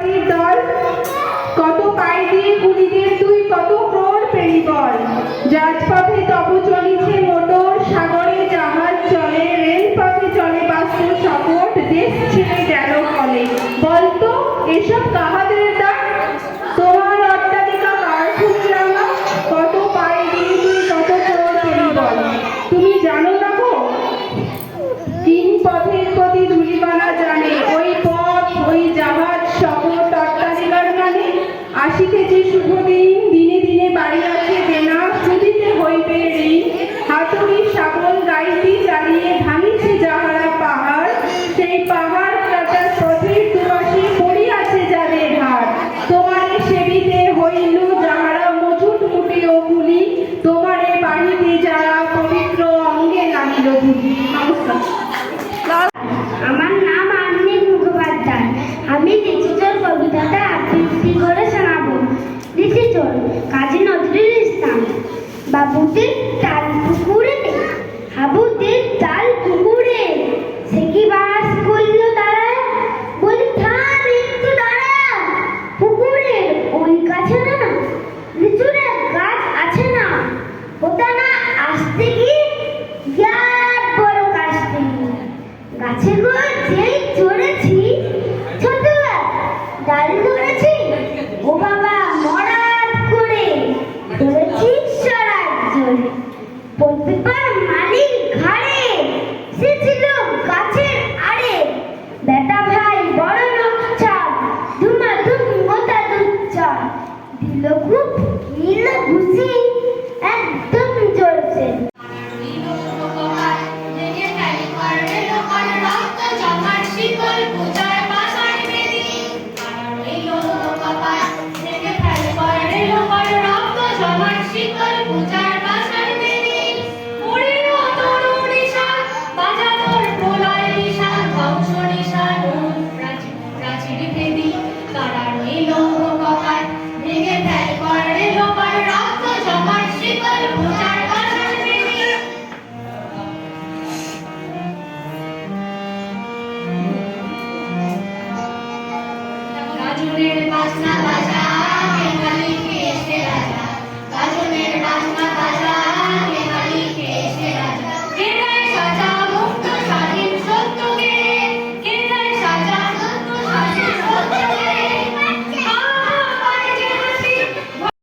পাখির দল, কত পাই দিয়ে কুলিদের তুই কত ক্রোড় পেলি বল। রাজপথে তব চলিছে মোটর, সাগরে জাহাজ চলে, রেলপথে চলে বাস্ত শকট, দেশ ছেড়ে গেল ফলে। বলতো এসব কাহাদের দান? তোমার অট্টালিকা কার খুলে রাঙা? কত পাই দিয়ে তুই কত ক্রোড় পেলি বল। তুমি জানো না গো তিন পথের প্রতি ধূলিমালা জানে, ওই পথ ওই জাহাজ শকট অট্টালিকার গানে। আসিতেছে শুভ দিন, দিনে দিনে বাড়ি আছে দেনা, সুদিতে হইবে ঋণ। হাতুড়ি শাবল গাইতি চালিয়ে ভাঙিছে যাহারা পাহাড়, সেই পাহাড় কাটার পথের দুপাশে পড়িয়াছে যাদের হাড়। তোমারে সেবিতে হইল যাহারা মজুট মুটে ও কুলি, তোমারে বাড়িতে যারা পবিত্র অঙ্গে নামিল ধুলি। নমস্কার। আমার নাম আন্নি মুখোপাধ্যায়। আমি লিচিচোর কবিতাটা আবৃত্তি করে শোনাবো। লিচিচোর কাজী নজরুল ইসলাম। বাবুদের তাল পুকুরে, হাবুদের তাল পুকুরে, সে কি বাস করলো তারা? বলি থাম একটু দাঁড়া, পুকুরের ওই কাছে না লিচুরের গাছ আছে না? ওটা না আসতে গিয়ে বড় কাশতে গাছে গো যেই চড়েছি, ছোট ডাল ধরেছি, ও বাবা মরাদ করে ধরেছি সরাজ জোরে। প্রতিবার মালিক ঘাড়ে, সে ছিল গাছের আড়ে। বেটা ভাই বড় নকছাপ, ধুমাধুম গোটা দুচ্ছাপ, দিল খুব কিল ঘুষি, একদম জ্বলছে। পূজা